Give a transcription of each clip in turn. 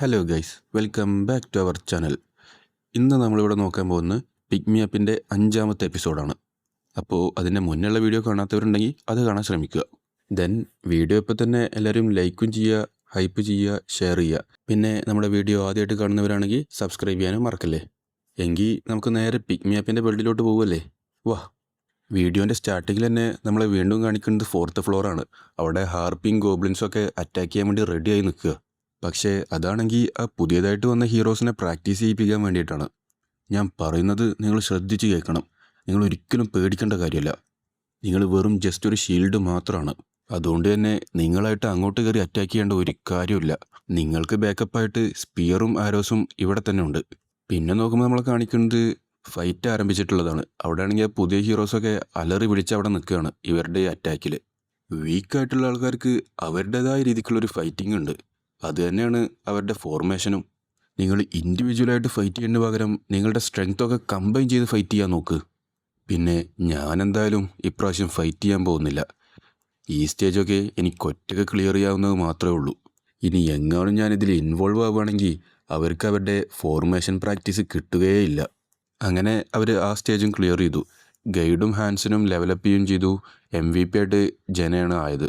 Hello guys, welcome back to our channel. ഇന്ന് നമ്മളിവിടെ നോക്കാൻ പോകുന്നത് പിഗ് മി ആപ്പിൻ്റെ 5ാമത്തെ എപ്പിസോഡാണ്. അപ്പോൾ അതിൻ്റെ മുന്നുള്ള വീഡിയോ കാണാത്തവരുണ്ടെങ്കിൽ അത് കാണാൻ ശ്രമിക്കുക. ദെൻ വീഡിയോ ഇപ്പോൾ തന്നെ എല്ലാവരും ലൈക്കും ചെയ്യുക, ഹൈപ്പ് ചെയ്യുക, ഷെയർ ചെയ്യുക. പിന്നെ നമ്മുടെ വീഡിയോ ആദ്യമായിട്ട് കാണുന്നവരാണെങ്കിൽ സബ്സ്ക്രൈബ് ചെയ്യാനും മറക്കല്ലേ. എങ്കിൽ നമുക്ക് നേരെ പിഗ് മി ആപ്പിൻ്റെ വേൾഡിലോട്ട് പോകുമല്ലേ. വാ. വീഡിയോൻ്റെ സ്റ്റാർട്ടിങ്ങിൽ തന്നെ നമ്മളെ വീണ്ടും കാണിക്കുന്നത് 4th ഫ്ലോറാണ്. അവിടെ ഹാർപ്പിയും ഗോബ്ലിൻസും ഒക്കെ അറ്റാക്ക് ചെയ്യാൻ വേണ്ടി റെഡിയായി നിൽക്കുക. പക്ഷേ അതാണെങ്കിൽ ആ പുതിയതായിട്ട് വന്ന ഹീറോസിനെ പ്രാക്ടീസ് ചെയ്യിപ്പിക്കാൻ വേണ്ടിയിട്ടാണ്. ഞാൻ പറയുന്നത് നിങ്ങൾ ശ്രദ്ധിച്ച് കേൾക്കണം. നിങ്ങൾ ഒരിക്കലും പേടിക്കേണ്ട കാര്യമല്ല. നിങ്ങൾ വെറും ജസ്റ്റ് ഒരു ഷീൽഡ് മാത്രമാണ്. അതുകൊണ്ട് തന്നെ നിങ്ങളായിട്ട് അങ്ങോട്ട് കയറി അറ്റാക്ക് ചെയ്യേണ്ട ഒരു കാര്യമില്ല. നിങ്ങൾക്ക് ബാക്കപ്പായിട്ട് സ്പിയറും ആരോസും ഇവിടെ തന്നെ ഉണ്ട്. പിന്നെ നോക്കുമ്പോൾ നമ്മളെ കാണിക്കുന്നത് ഫൈറ്റ് ആരംഭിച്ചിട്ടുള്ളതാണ്. അവിടെ ആണെങ്കിൽ പുതിയ ഹീറോസൊക്കെ അലറി പിടിച്ച് അവിടെ നിൽക്കുകയാണ് ഇവരുടെ അറ്റാക്കിൽ. വീക്കായിട്ടുള്ള ആൾക്കാർക്ക് അവരുടേതായ രീതിക്കുള്ളൊരു ഫൈറ്റിംഗ് ഉണ്ട്. അത് തന്നെയാണ് അവരുടെ ഫോർമേഷനും. നിങ്ങൾ ഇൻഡിവിജ്വലായിട്ട് ഫൈറ്റ് ചെയ്യുന്നതിന് പകരം നിങ്ങളുടെ സ്ട്രെങ്ത്തൊക്കെ കമ്പൈൻ ചെയ്ത് ഫൈറ്റ് ചെയ്യാൻ നോക്ക്. പിന്നെ ഞാനെന്തായാലും ഇപ്രാവശ്യം ഫൈറ്റ് ചെയ്യാൻ പോകുന്നില്ല. ഈ സ്റ്റേജൊക്കെ എനിക്ക് ഒറ്റയ്ക്ക് ക്ലിയർ ചെയ്യാവുന്നത് മാത്രമേ ഉള്ളൂ. ഇനി എങ്ങാനും ഞാനിതിൽ ഇൻവോൾവ് ആവുകയാണെങ്കിൽ അവർക്ക് അവരുടെ ഫോർമേഷൻ പ്രാക്ടീസ് കിട്ടുകയേയില്ല. അങ്ങനെ അവർ ആ സ്റ്റേജും ക്ലിയർ ചെയ്തു. ഗൈഡും ഹാൻസനും ലെവലപ്പ് ചെയ്യുകയും ചെയ്തു. MVP ആയിട്ട് ജനയാണ് ആയത്.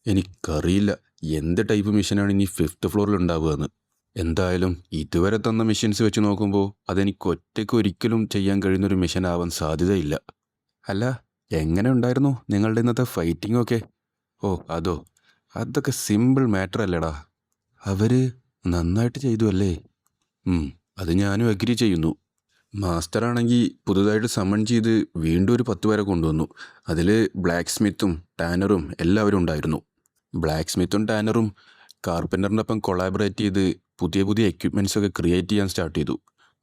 എനിക്കറിയില്ല എന്ത് ടൈപ്പ് മിഷനാണ് ഇനി 5th ഫ്ലോറിൽ ഉണ്ടാവുക എന്ന്. എന്തായാലും ഇതുവരെ തന്ന മിഷൻസ് വെച്ച് നോക്കുമ്പോൾ അതെനിക്ക് ഒറ്റയ്ക്ക് ഒരിക്കലും ചെയ്യാൻ കഴിയുന്നൊരു മിഷൻ ആവാൻ സാധ്യതയില്ല. അല്ല, എങ്ങനെ ഉണ്ടായിരുന്നു നിങ്ങളുടെ ഇന്നത്തെ ഫൈറ്റിങ്ങൊക്കെ? ഓ അതൊക്കെ സിമ്പിൾ മാറ്റർ അല്ലേടാ. അവർ നന്നായിട്ട് ചെയ്തു അല്ലേ? അത് ഞാനും അഗ്രി ചെയ്യുന്നു. മാസ്റ്ററാണെങ്കിൽ പുതുതായിട്ട് സമ്മൺ ചെയ്ത് വീണ്ടും ഒരു 10 പേരെ കൊണ്ടുവന്നു. അതിൽ ബ്ലാക്ക് സ്മിത്തും ടാനറും എല്ലാവരും ഉണ്ടായിരുന്നു. ബ്ലാക്ക് സ്മിത്തും ടാനറും കാർപ്പൻ്ററിൻ്റെ ഒപ്പം കൊളാബറേറ്റ് ചെയ്ത് പുതിയ എക്യുപ്മെൻറ്റ്സൊക്കെ ക്രിയേറ്റ് ചെയ്യാൻ സ്റ്റാർട്ട് ചെയ്തു.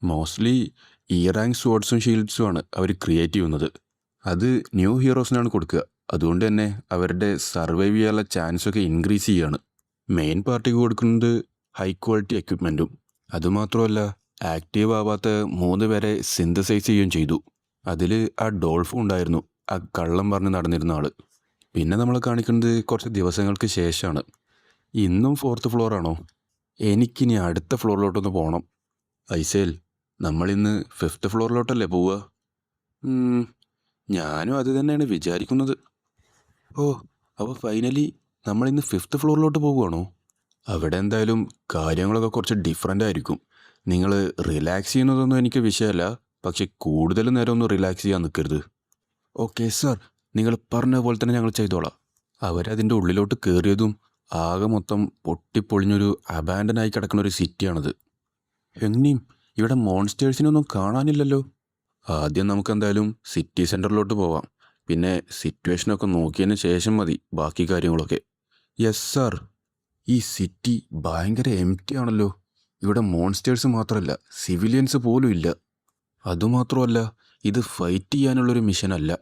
മോസ്റ്റ്ലി റാങ്ക് സ്വാഡ്സും ഷീൽഡ്സും ആണ് അവർ ക്രിയേറ്റ് ചെയ്യുന്നത്. അത് ന്യൂ ഹീറോസിനാണ് കൊടുക്കുക. അതുകൊണ്ട് തന്നെ അവരുടെ സർവൈവ് ചെയ്യാനുള്ള ചാൻസൊക്കെ ഇൻക്രീസ് ചെയ്യുകയാണ്. മെയിൻ പാർട്ടിക്ക് കൊടുക്കുന്നത് ഹൈ ക്വാളിറ്റി എക്യുപ്മെൻറ്റും. അതുമാത്രമല്ല, ആക്റ്റീവ് ആവാത്ത 3 പേരെ സിന്തസൈസ് ചെയ്യുകയും ചെയ്തു. അതിൽ ആ ഡോൾഫും ഉണ്ടായിരുന്നു, ആ കള്ളം പറഞ്ഞ് നടന്നിരുന്ന ആൾ. പിന്നെ നമ്മൾ കാണിക്കുന്നത് കുറച്ച് ദിവസങ്ങൾക്ക് ശേഷമാണ്. ഇന്നും 4th ഫ്ലോറാണോ? എനിക്കിനി അടുത്ത ഫ്ലോറിലോട്ടൊന്ന് പോകണം. ഐസേൽ, നമ്മളിന്ന് 5th ഫ്ലോറിലോട്ടല്ലേ പോവുക? ഞാനും അത് തന്നെയാണ് വിചാരിക്കുന്നത്. ഓ, അപ്പോൾ ഫൈനലി നമ്മളിന്ന് 5th ഫ്ലോറിലോട്ട് പോകുവാണോ? അവിടെ എന്തായാലും കാര്യങ്ങളൊക്കെ കുറച്ച് ഡിഫറൻ്റ് ആയിരിക്കും. നിങ്ങൾ റിലാക്സ് ചെയ്യുന്നതൊന്നും എനിക്ക് വിഷയമല്ല, പക്ഷെ കൂടുതൽ നേരം ഒന്നും റിലാക്സ് ചെയ്യാൻ നിൽക്കരുത്. ഓക്കെ സാർ, നിങ്ങൾ പറഞ്ഞ പോലെ തന്നെ ഞങ്ങൾ ചെയ്തോളാം. അവരതിൻ്റെ ഉള്ളിലോട്ട് കയറിയതും ആകെ മൊത്തം പൊട്ടിപ്പൊളിഞ്ഞൊരു അബാൻഡനായി കിടക്കുന്ന ഒരു സിറ്റിയാണത്. എങ്ങനെയും ഇവിടെ മോൺസ്റ്റേഴ്സിനൊന്നും കാണാനില്ലല്ലോ. ആദ്യം നമുക്കെന്തായാലും സിറ്റി സെൻറ്ററിലോട്ട് പോവാം. പിന്നെ സിറ്റുവേഷനൊക്കെ നോക്കിയതിന് ശേഷം മതി ബാക്കി കാര്യങ്ങളൊക്കെ. Yes sir. ഈ സിറ്റി ഭയങ്കര എംപ്റ്റി ആണല്ലോ. ഇവിടെ മോൺസ്റ്റേഴ്സ് മാത്രമല്ല, സിവിലിയൻസ് പോലും ഇല്ല. അതുമാത്രമല്ല, ഇത് ഫൈറ്റ് ചെയ്യാനുള്ളൊരു മിഷനല്ല.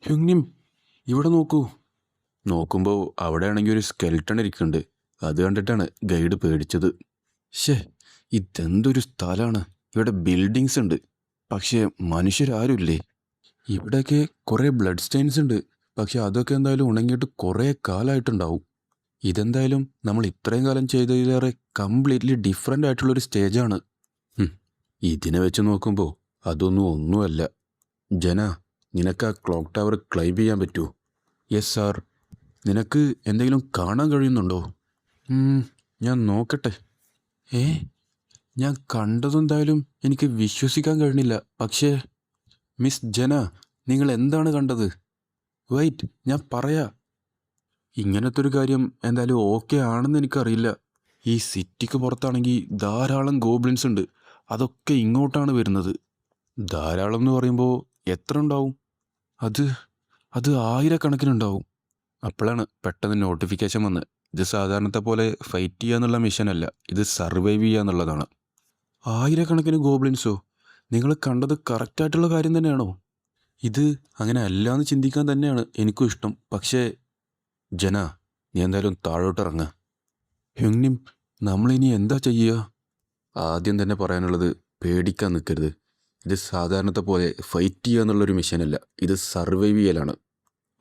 എങ്ങനെയും ഇവിടെ നോക്കുമ്പോൾ അവിടെയാണെങ്കിൽ ഒരു സ്കെൽട്ടൺ ഇരിക്കുന്നുണ്ട്. അത് കണ്ടിട്ടാണ് ഗൈഡ് പേടിച്ചത്. ഇതെന്തൊരു സ്ഥലമാണ്. ഇവിടെ ബിൽഡിങ്സ് ഉണ്ട്, പക്ഷേ മനുഷ്യരാരുമില്ലേ? ഇവിടെയൊക്കെ കുറേ ബ്ലഡ് സ്റ്റെയിൻസ് ഉണ്ട്, പക്ഷെ അതൊക്കെ എന്തായാലും ഉണങ്ങിയിട്ട് കുറേ കാലമായിട്ടുണ്ടാവും. ഇതെന്തായാലും നമ്മൾ ഇത്രയും കാലം ചെയ്തതിലേറെ കംപ്ലീറ്റ്ലി ഡിഫറെൻ്റ് ആയിട്ടുള്ളൊരു സ്റ്റേജാണ്. ഇതിനെ വെച്ച് നോക്കുമ്പോൾ ഒന്നുമല്ല. ജന, നിനക്ക് ആ ക്ലോക്ക് ടവർ ക്ലൈംബ് ചെയ്യാൻ പറ്റുമോ? Yes sir. നിനക്ക് എന്തെങ്കിലും കാണാൻ കഴിയുന്നുണ്ടോ? ഞാൻ നോക്കട്ടെ. ഞാൻ കണ്ടതെന്തായാലും എനിക്ക് വിശ്വസിക്കാൻ കഴിഞ്ഞില്ല. പക്ഷേ മിസ് ജന, നിങ്ങൾ എന്താണ് കണ്ടത്? വെയിറ്റ്, ഞാൻ പറയാം. ഇങ്ങനത്തെ ഒരു കാര്യം എന്തായാലും ഓക്കെ ആണെന്ന് എനിക്കറിയില്ല. ഈ സിറ്റിക്ക് പുറത്താണെങ്കിൽ ധാരാളം ഗോബ്ലിൻസ് ഉണ്ട്. അതൊക്കെ ഇങ്ങോട്ടാണ് വരുന്നത്. ധാരാളം എന്ന് പറയുമ്പോൾ എത്ര ഉണ്ടാവും? അത് ആയിരക്കണക്കിനുണ്ടാവും. അപ്പോഴാണ് പെട്ടെന്ന് നോട്ടിഫിക്കേഷൻ വന്ന്, ഇത് സാധാരണത്തെ പോലെ ഫൈറ്റ് ചെയ്യുക എന്നുള്ള മിഷനല്ല, ഇത് സർവൈവ് ചെയ്യുക എന്നുള്ളതാണ്. ആയിരക്കണക്കിന് ഗോബ്ലിൻസോ? നിങ്ങൾ കണ്ടത് കറക്റ്റായിട്ടുള്ള കാര്യം തന്നെയാണോ? ഇത് അങ്ങനെ അല്ല എന്ന് ചിന്തിക്കാൻ തന്നെയാണ് എനിക്കും ഇഷ്ടം. പക്ഷേ ജന, നീ എന്തായാലും താഴോട്ടിറങ്ങ. എങ്ങനെയും നമ്മളിനി എന്താ ചെയ്യുക? ആദ്യം തന്നെ പറയാനുള്ളത്, പേടിക്കാൻ നിൽക്കരുത്. ഇത് സാധാരണത്തെ പോലെ ഫൈറ്റ് ചെയ്യുക എന്നുള്ളൊരു മിഷനല്ല, ഇത് സർവൈവ് ചെയ്യലാണ്.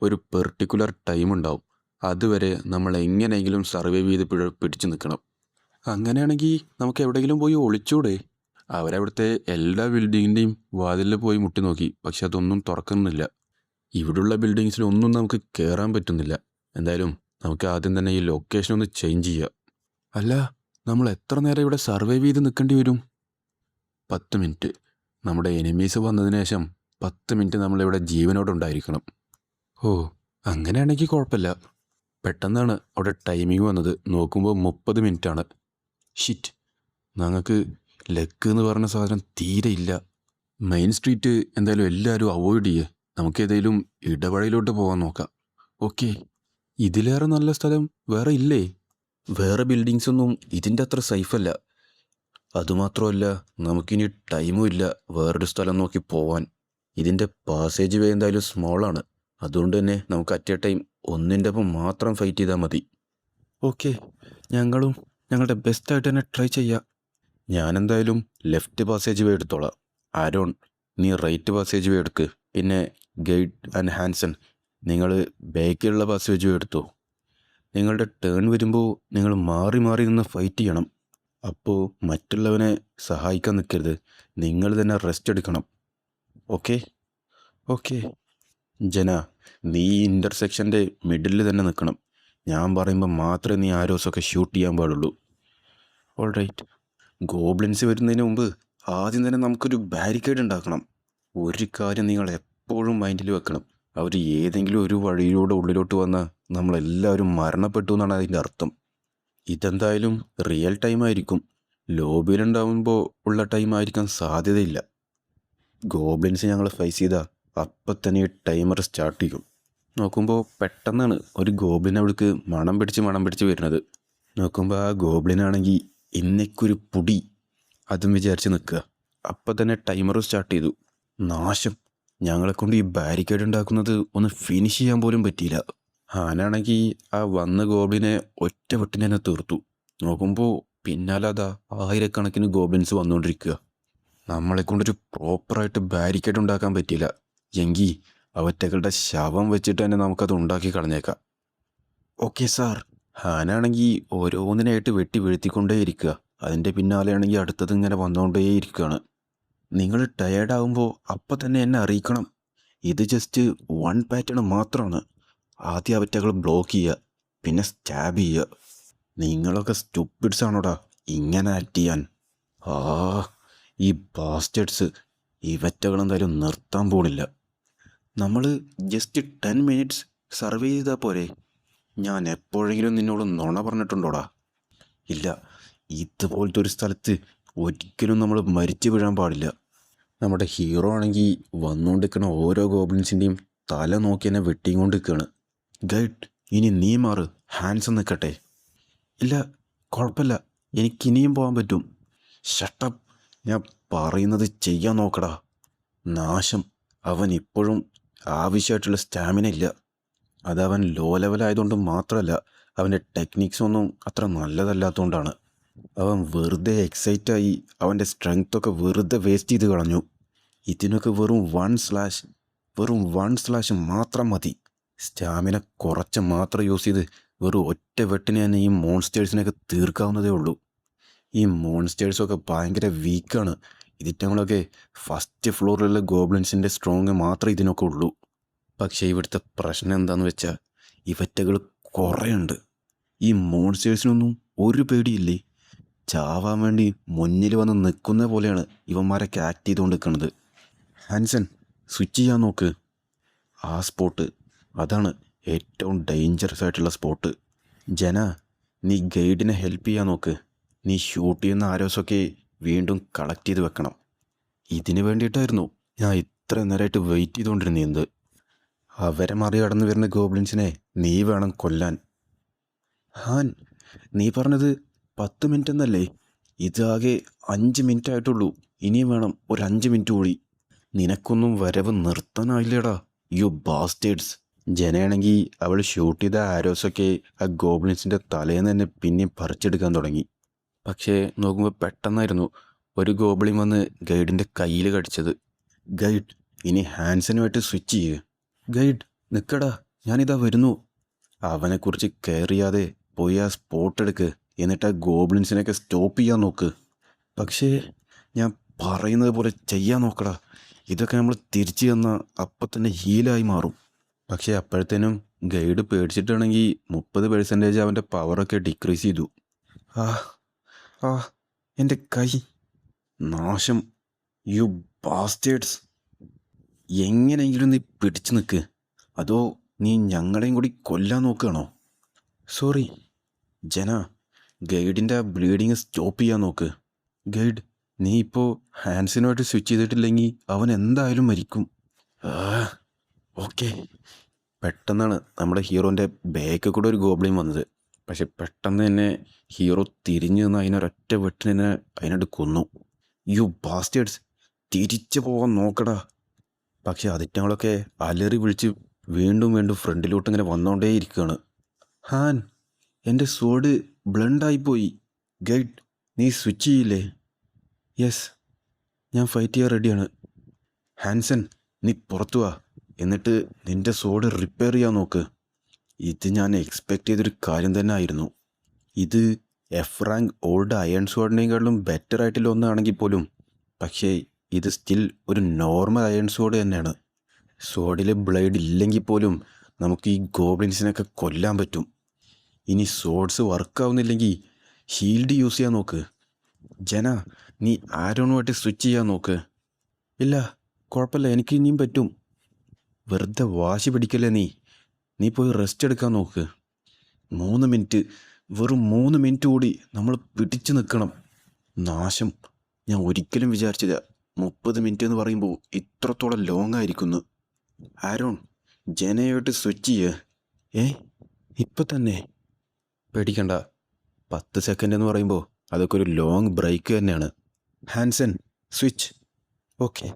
ഒരു പെർട്ടിക്കുലർ ടൈം ഉണ്ടാവും. അതുവരെ നമ്മൾ എങ്ങനെയെങ്കിലും സർവൈവ് ചെയ്ത് പിടിച്ചു നിൽക്കണം. അങ്ങനെയാണെങ്കിൽ നമുക്ക് എവിടെയെങ്കിലും പോയി ഒളിച്ചൂടെ? അവരവിടുത്തെ എല്ലാ ബിൽഡിങ്ങിൻ്റെയും വാതിലിൽ പോയി മുട്ടി നോക്കി, പക്ഷെ അതൊന്നും തുറക്കുന്നില്ല. ഇവിടുള്ള ബിൽഡിങ്സിലൊന്നും നമുക്ക് കയറാൻ പറ്റുന്നില്ല. എന്തായാലും നമുക്ക് ആദ്യം തന്നെ ഈ ലൊക്കേഷൻ ഒന്ന് ചേഞ്ച് ചെയ്യാം. അല്ല, നമ്മൾ എത്ര നേരം ഇവിടെ സർവൈവ് ചെയ്ത് നിൽക്കേണ്ടി വരും? 10 മിനിറ്റ്. നമ്മുടെ എനിമീസ് വന്നതിന് ശേഷം 10 മിനിറ്റ് നമ്മളിവിടെ ജീവനോടുണ്ടായിരിക്കണം. ഓ, അങ്ങനെയാണെങ്കിൽ കുഴപ്പമില്ല. പെട്ടെന്നാണ് അവിടെ ടൈമിംഗ് വന്നത്. നോക്കുമ്പോൾ 30 മിനിറ്റാണ്. ഷിറ്റ്, ഞങ്ങൾക്ക് ലക്ക് എന്ന് പറഞ്ഞ സാധനം തീരെ ഇല്ല. മെയിൻ സ്ട്രീറ്റ് എന്തായാലും എല്ലാവരും അവോയ്ഡ് ചെയ്യേ. നമുക്ക് ഏതെങ്കിലും ഇടവഴിയിലോട്ട് പോകാൻ നോക്കാം. ഓക്കെ, ഇതിലേറെ നല്ല സ്ഥലം വേറെ ഇല്ലേ? വേറെ ബിൽഡിങ്സൊന്നും ഇതിൻ്റെ അത്ര സേഫല്ല. അതുമാത്രമല്ല, നമുക്കിനി ടൈമും ഇല്ല വേറൊരു സ്ഥലം നോക്കി പോവാൻ. ഇതിൻ്റെ പാസേജ് വേ എന്തായാലും സ്മോളാണ്. അതുകൊണ്ട് തന്നെ നമുക്ക് അറ്റ് എ ടൈം ഒന്നിൻ്റെ ഒപ്പം മാത്രം ഫൈറ്റ് ചെയ്താൽ മതി. ഓക്കെ, ഞങ്ങളും ഞങ്ങളുടെ ബെസ്റ്റായിട്ട് തന്നെ ട്രൈ ചെയ്യാം. ഞാനെന്തായാലും ലെഫ്റ്റ് പാസേജ് വേ എടുത്തോളാം. ആരോൺ, നീ റൈറ്റ് പാസേജ് വേ എടുക്ക്. പിന്നെ ഗൈഡ് ആൻഡ് ഹാൻസൺ, നിങ്ങൾ ബാക്കിലുള്ള പാസേജ് വേ എടുത്തോ. നിങ്ങളുടെ ടേൺ വരുമ്പോൾ നിങ്ങൾ മാറി മാറി നിന്ന് ഫൈറ്റ് ചെയ്യണം. അപ്പോൾ മറ്റുള്ളവനെ സഹായിക്കാൻ നിൽക്കരുത്. നിങ്ങൾ തന്നെ റെസ്റ്റ് എടുക്കണം. Okay okay. ജന, നീ ഇൻ്റർസെക്ഷൻ്റെ മിഡിൽ തന്നെ നിൽക്കണം. ഞാൻ പറയുമ്പോൾ മാത്രമേ നീ ആരോസൊക്കെ ഷൂട്ട് ചെയ്യാൻ പാടുള്ളൂ. All right. ഗോബ്ലിൻസ് വരുന്നതിന് മുമ്പ് ആദ്യം തന്നെ നമുക്കൊരു ബാരിക്കേഡ് ഉണ്ടാക്കണം. ഒരു കാര്യം നിങ്ങൾ എപ്പോഴും മൈൻഡിൽ വെക്കണം. അവർ ഏതെങ്കിലും ഒരു വഴിയിലൂടെ ഉള്ളിലോട്ട് വന്നാൽ നമ്മളെല്ലാവരും മരണപ്പെട്ടു എന്നാണ് അതിൻ്റെ അർത്ഥം. ഇതെന്തായാലും റിയൽ ടൈം ആയിരിക്കും. ലോബിയിലുണ്ടാവുമ്പോൾ ഉള്ള ടൈം ആയിരിക്കാൻ സാധ്യതയില്ല. ഗോബ്ലിൻസ് ഞങ്ങൾ ഫേസ് ചെയ്താൽ അപ്പം തന്നെ ടൈമർ സ്റ്റാർട്ട് ചെയ്യും. നോക്കുമ്പോൾ പെട്ടെന്നാണ് ഒരു ഗോബ്ലിൻ അവിടേക്ക് മണം പിടിച്ച് വരുന്നത്. നോക്കുമ്പോൾ ആ ഗോബ്ലിനാണെങ്കിൽ ഇന്നേക്കൊരു പൊടി, അതും വിചാരിച്ച് നിൽക്കുക. അപ്പം തന്നെ ടൈമർ സ്റ്റാർട്ട് ചെയ്തു. നാശം, ഞങ്ങളെക്കൊണ്ട് ഈ ബാരിക്കേഡ് ഉണ്ടാക്കുന്നത് ഒന്ന് ഫിനിഷ് ചെയ്യാൻ പോലും പറ്റിയില്ല. ഹാനാണെങ്കിൽ ആ വന്ന ഗോബ്ലിനെ ഒറ്റ വെട്ടിന് തന്നെ തീർത്തു. നോക്കുമ്പോൾ പിന്നാലെ അതാ ആയിരക്കണക്കിന് ഗോബ്ലിൻസ് വന്നുകൊണ്ടിരിക്കുക. നമ്മളെക്കൊണ്ടൊരു പ്രോപ്പറായിട്ട് ബാരിക്കേഡ് ഉണ്ടാക്കാൻ പറ്റിയില്ല. എങ്കിൽ അവറ്റകളുടെ ശവം വെച്ചിട്ട് തന്നെ നമുക്കത് ഉണ്ടാക്കി കളഞ്ഞേക്കാം. Okay sir. ഹാനാണെങ്കിൽ ഓരോന്നിനായിട്ട് വെട്ടി വീഴ്ത്തിക്കൊണ്ടേയിരിക്കുക. അതിൻ്റെ പിന്നാലെയാണെങ്കിൽ അടുത്തത് ഇങ്ങനെ വന്നുകൊണ്ടേയിരിക്കുകയാണ്. നിങ്ങൾ ടയേർഡാകുമ്പോൾ അപ്പം തന്നെ എന്നെ അറിയിക്കണം. ഇത് ജസ്റ്റ് 1 പാറ്റേൺ മാത്രമാണ്. ആദ്യം അവറ്റകൾ ബ്ലോക്ക് ചെയ്യുക, പിന്നെ സ്റ്റാബ് ചെയ്യുക. നിങ്ങളൊക്കെ സ്റ്റുപ്പിഡ്സ് ആണോടാ ഇങ്ങനെ ആക്ട് ചെയ്യാൻ? ഈ ബാസ്റ്റേഡ്സ്, ഇവറ്റകളെന്തായാലും നിർത്താൻ പോണില്ല. നമ്മൾ ജസ്റ്റ് 10 മിനിറ്റ്സ് സർവേ ചെയ്താൽ പോരെ? ഞാൻ എപ്പോഴെങ്കിലും നിന്നോട് നുണ പറഞ്ഞിട്ടുണ്ടോടാ? ഇല്ല. ഇതുപോലത്തെ ഒരു സ്ഥലത്ത് ഒരിക്കലും നമ്മൾ മരിച്ചു വീഴാൻ പാടില്ല. നമ്മുടെ ഹീറോ ആണെങ്കിൽ വന്നുകൊണ്ടിരിക്കുന്ന ഓരോ ഗോബ്ലിൻസിൻ്റെയും തല നോക്കി എന്നെ വെട്ടിക്കൊണ്ട് നിൽക്കുകയാണ്. ഗൈഡ്, ഇനി നീ മാറ്, ഹാൻഡ്സ് നിൽക്കട്ടെ. ഇല്ല, കുഴപ്പമില്ല, എനിക്കിനിയും പോകാൻ പറ്റും. ഷട്ടപ്പ്, ഞാൻ പറയുന്നത് ചെയ്യാൻ നോക്കടാ. നാശം, അവൻ ഇപ്പോഴും ആവശ്യമായിട്ടുള്ള സ്റ്റാമിന ഇല്ല. അതവൻ ലോ ലെവലായതുകൊണ്ട് മാത്രമല്ല, അവൻ്റെ ടെക്നിക്സ് ഒന്നും അത്ര നല്ലതല്ലാത്തതുകൊണ്ടാണ്. അവൻ വെറുതെ എക്സൈറ്റായി അവൻ്റെ സ്ട്രെങ്ത്തൊക്കെ വെറുതെ വേസ്റ്റ് ചെയ്ത് കളഞ്ഞു. ഇതിനൊക്കെ വെറും 1 സ്ലാഷ് മാത്രം മതി. സ്റ്റാമിന കുറച്ച് മാത്രം യൂസ് ചെയ്ത് വെറും ഒറ്റ വെട്ടിന് തന്നെ ഈ മോൺസ്റ്റേഴ്സിനൊക്കെ തീർക്കാവുന്നതേ ഉള്ളൂ. ഈ മോൺസ്റ്റേഴ്സൊക്കെ ഭയങ്കര വീക്കാണ്. ഇതിറ്റങ്ങളൊക്കെ ഫസ്റ്റ് ഫ്ലോറിലുള്ള ഗോബ്ലിൻസിൻ്റെ സ്ട്രോങ് മാത്രമേ ഇതിനൊക്കെ ഉള്ളൂ. പക്ഷേ ഇവിടുത്തെ പ്രശ്നം എന്താണെന്ന് വെച്ചാൽ ഇവറ്റകൾ കുറേയുണ്ട്. ഈ മോൺസ്റ്റേഴ്സിനൊന്നും ഒരു പേടിയില്ലേ. ചാവാൻ വേണ്ടി മുന്നിൽ വന്ന് നിൽക്കുന്ന പോലെയാണ് ഇവന്മാരൊക്കെ ആക്ട് ചെയ്തുകൊണ്ട് നിൽക്കുന്നത്. ഹാൻസൺ, സ്വിച്ച് ചെയ്യാൻ നോക്ക്. ആ സ്പോട്ട്, അതാണ് ഏറ്റവും ഡേഞ്ചറസ് ആയിട്ടുള്ള സ്പോട്ട്. ജന, നീ ഗൈഡിനെ ഹെൽപ്പ് ചെയ്യാൻ നോക്ക്. നീ ഷൂട്ട് ചെയ്യുന്ന ആരോസൊക്കെ വീണ്ടും കളക്ട് ചെയ്ത് വെക്കണം. ഇതിന് വേണ്ടിയിട്ടായിരുന്നു ഞാൻ ഇത്ര നേരമായിട്ട് വെയിറ്റ് ചെയ്തുകൊണ്ടിരുന്നത്. അവരെ മറികടന്ന് വരുന്ന ഗോബ്ലിൻസിനെ നീ വേണം കൊല്ലാൻ. ഹാൻ, നീ പറഞ്ഞത് 10 മിനിറ്റ് എന്നല്ലേ? ഇതാകെ 5 മിനിറ്റ് ആയിട്ടുള്ളൂ. ഇനിയും വേണം ഒരു 5 മിനിറ്റ് കൂടി. നിനക്കൊന്നും വരവ് നിർത്താനായില്ലേടാ, യു ബാസ്റ്റേഡ്സ്. ജനയാണെങ്കിൽ അവൾ ഷൂട്ട് ചെയ്ത ആരോസൊക്കെ ആ ഗോബ്ലിൻസിൻ്റെ തലേന്ന് തന്നെ പിന്നെയും പറിച്ചെടുക്കാൻ തുടങ്ങി. പക്ഷേ നോക്കുമ്പോൾ പെട്ടെന്നായിരുന്നു ഒരു ഗോബ്ലിൻ വന്ന് ഗൈഡിൻ്റെ കയ്യിൽ കടിച്ചത്. ഗൈഡ്, ഇനി ഹാൻസനുമായിട്ട് സ്വിച്ച് ചെയ്യുക. ഗൈഡ്, നിൽക്കടാ, ഞാനിതാ വരുന്നു. അവനെക്കുറിച്ച് കെയർ ചെയ്യാതെ പോയി ആ സ്പോട്ട് എടുക്ക്. എന്നിട്ട് ആ ഗോബ്ലിൻസിനെയൊക്കെ സ്റ്റോപ്പ് ചെയ്യാൻ നോക്ക്. പക്ഷേ ഞാൻ പറയുന്നത് പോലെ ചെയ്യാൻ നോക്കടാ. ഇതൊക്കെ നമ്മൾ തിരിച്ചു തന്നാൽ അപ്പം തന്നെ ഹീലായി മാറും. പക്ഷേ അപ്പോഴത്തേനും ഗൈഡ് പേടിച്ചിട്ടാണെങ്കിൽ 30% അവൻ്റെ പവറൊക്കെ ഡിക്രീസ് ചെയ്തു. ആ ആ എൻ്റെ കൈ നാശം. യു ബാസ്റ്റേഡ്സ്. എങ്ങനെയെങ്കിലും നീ പിടിച്ചു നിൽക്ക്. അതോ നീ ഞങ്ങളെയും കൂടി കൊല്ലാൻ നോക്കുകയാണോ? സോറി ജന, ഗൈഡിൻ്റെ ആ ബ്ലീഡിങ് സ്റ്റോപ്പ് ചെയ്യാൻ നോക്ക്. ഗൈഡ്, നീ ഇപ്പോൾ ഹാൻസിനുമായിട്ട് സ്വിച്ച് ചെയ്തിട്ടില്ലെങ്കിൽ അവൻ എന്തായാലും മരിക്കും. ഓക്കെ. പെട്ടെന്നാണ് നമ്മുടെ ഹീറോൻ്റെ ബാക്കിൽ കൂടെ ഒരു ഗോബ്ലിൻ വന്നത്. പക്ഷെ പെട്ടെന്ന് തന്നെ ഹീറോ തിരിഞ്ഞു നിന്ന് അതിനൊരൊറ്റ വെട്ടിനെ അതിനോട് കൊന്നു. യു ബാസ്റ്റേഡ്സ്, തിരിച്ചു പോകാൻ നോക്കടാ. പക്ഷെ അതിറ്റങ്ങളൊക്കെ അലറി വിളിച്ച് വീണ്ടും വീണ്ടും ഫ്രണ്ടിലോട്ട് ഇങ്ങനെ വന്നുകൊണ്ടേ ഇരിക്കുകയാണ്. ഹാൻ, എൻ്റെ സോഡ് ബ്ലണ്ടായിപ്പോയി. ഗൈഡ്, നീ സ്വിച്ച് ചെയ്യില്ലേ? യെസ്, ഞാൻ ഫൈറ്റ് ചെയ്യാൻ റെഡിയാണ്. ഹാൻസൻ, നീ പുറത്തു വാ. എന്നിട്ട് നിൻ്റെ സോഡ് റിപ്പയർ ചെയ്യാൻ നോക്ക്. ഇത് ഞാൻ എക്സ്പെക്റ്റ് ചെയ്തൊരു കാര്യം തന്നെ ആയിരുന്നു. ഇത് എഫ് റാങ്ക് ഓൾഡ് അയൺ സോഡിനേക്കാളും ബെറ്റർ ആയിട്ടുള്ള ഒന്നാണെങ്കിൽ പോലും പക്ഷേ ഇത് സ്റ്റിൽ ഒരു നോർമൽ അയൺ സോഡ് തന്നെയാണ്. സോഡിൽ ബ്ലേഡ് ഇല്ലെങ്കിൽ പോലും നമുക്ക് ഈ ഗോബ്ലിൻസിനൊക്കെ കൊല്ലാൻ പറ്റും. ഇനി സോഡ്സ് വർക്കാവുന്നില്ലെങ്കിൽ ഷീൽഡ് യൂസ് ചെയ്യാൻ നോക്ക്. ജന, നീ ആരോണുമായിട്ട് സ്വിച്ച് ചെയ്യാൻ നോക്ക്. ഇല്ല, കുഴപ്പമില്ല, എനിക്ക് ഇനിയും പറ്റും. വെറുതെ വാശി പിടിക്കല്ലേ നീ പോയി റെസ്റ്റ് എടുക്കാൻ നോക്ക്. 3 മിനിറ്റ്, വെറും 3 മിനിറ്റ് കൂടി നമ്മൾ പിടിച്ചു നിൽക്കണം. നാശം, ഞാൻ ഒരിക്കലും വിചാരിച്ചില്ല 30 മിനിറ്റ് എന്ന് പറയുമ്പോൾ ഇത്രത്തോളം ലോങ് ആയിരിക്കുന്നു. ആരോൺ, ജനയായിട്ട് സ്വിച്ച് ചെയ്യേ. ഇപ്പം തന്നെ? പേടിക്കണ്ട, 10 സെക്കൻഡ് എന്ന് പറയുമ്പോൾ അതൊക്കെ ഒരു ലോങ് ബ്രേക്ക് തന്നെയാണ്. ഹാൻസൻ, സ്വിച്ച്. ഓക്കെ.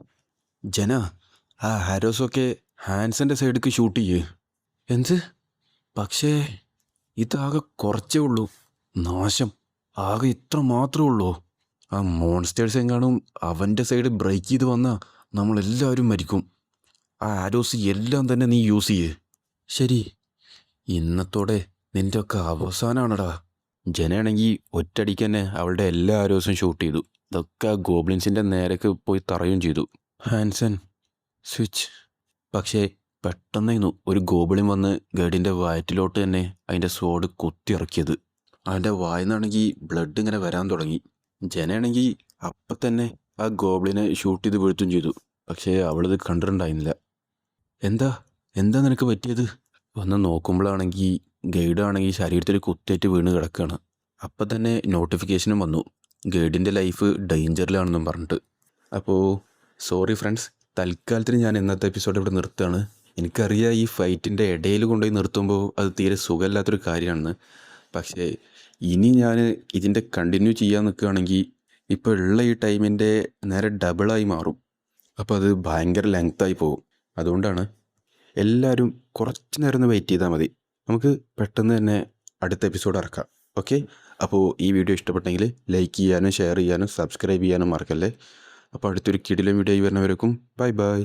ജന, ആ ഹാരോസൊക്കെ ഹാൻസൻ്റെ സൈഡിലേക്ക് ഷൂട്ട് ചെയ്യേ. എന്ത്? പക്ഷേ ഇതാകെ കുറച്ചേ ഉള്ളൂ. നാശം, ആകെ ഇത്ര മാത്രമേ ഉള്ളൂ. ആ മോൺസ്റ്റേഴ്സ് എങ്ങാനും അവൻ്റെ സൈഡ് ബ്രേക്ക് ചെയ്ത് വന്നാൽ നമ്മളെല്ലാവരും മരിക്കും. ആ ആരോസ് എല്ലാം തന്നെ നീ യൂസ് ചെയ്യേ. ശരി, ഇന്നത്തോടെ നിൻ്റെ ഒക്കെ അവസാനമാണടാ. ജനയാണെങ്കിൽ ഒറ്റയടിക്ക് തന്നെ അവളുടെ എല്ലാ ആരോസും ഷൂട്ട് ചെയ്തു. ഇതൊക്കെ ആ ഗോബ്ലിൻസിൻ്റെ നേരേക്ക് പോയി തറയും ചെയ്തു. ഹാൻസൻ, സ്വിച്ച്. പക്ഷേ പെട്ടെന്നായിരുന്നു ഒരു ഗോബ്ലിൻ വന്ന് ഗൈഡിൻ്റെ വയറ്റിലോട്ട് തന്നെ അതിൻ്റെ സോഡ് കുത്തിയിറക്കിയത്. അവൻ്റെ വായിന്നാണെങ്കിൽ ബ്ലഡ് ഇങ്ങനെ വരാൻ തുടങ്ങി. ജനയാണെങ്കിൽ അപ്പം തന്നെ ആ ഗോബ്ലിനെ ഷൂട്ട് ചെയ്ത് വീഴ്ത്തും ചെയ്തു. പക്ഷേ അവളിത് കണ്ടിട്ടുണ്ടായിരുന്നില്ല. എന്താ നിനക്ക് പറ്റിയത്? വന്ന് നോക്കുമ്പോഴാണെങ്കിൽ ഗൈഡാണെങ്കിൽ ശരീരത്തിൽ കുത്തേറ്റ് വീണ് കിടക്കുകയാണ്. അപ്പം തന്നെ നോട്ടിഫിക്കേഷനും വന്നു, ഗൈഡിൻ്റെ ലൈഫ് ഡേഞ്ചറിലാണെന്നും പറഞ്ഞിട്ട്. അപ്പോൾ സോറി ഫ്രണ്ട്സ്, തൽക്കാലത്തിന് ഞാൻ ഇന്നത്തെ എപ്പിസോഡ് ഇവിടെ നിർത്തുകയാണ്. എനിക്കറിയാം ഈ ഫൈറ്റിൻ്റെ ഇടയിൽ കൊണ്ടുപോയി നിർത്തുമ്പോൾ അത് തീരെ സുഖമില്ലാത്തൊരു കാര്യമാണ്. പക്ഷേ ഇനി ഞാൻ ഇതിൻ്റെ കണ്ടിന്യൂ ചെയ്യാൻ നിൽക്കുകയാണെങ്കിൽ ഇപ്പോൾ ഉള്ള ഈ ടൈമിൻ്റെ നേരെ ഡബിളായി മാറും. അപ്പോൾ അത് ഭയങ്കര ലെങ്തായി പോകും. അതുകൊണ്ടാണ് എല്ലാവരും കുറച്ച് നേരം ഒന്ന് വെയിറ്റ് ചെയ്താൽ മതി. നമുക്ക് പെട്ടെന്ന് തന്നെ അടുത്ത എപ്പിസോഡ് ഇറക്കാം. ഓക്കെ, അപ്പോൾ ഈ വീഡിയോ ഇഷ്ടപ്പെട്ടെങ്കിൽ ലൈക്ക് ചെയ്യാനും ഷെയർ ചെയ്യാനും സബ്സ്ക്രൈബ് ചെയ്യാനും മറക്കല്ലേ. അപ്പോൾ അടുത്തൊരു കിടിലൻ വീഡിയോ വരുന്നവരേക്കും ബൈ ബൈ.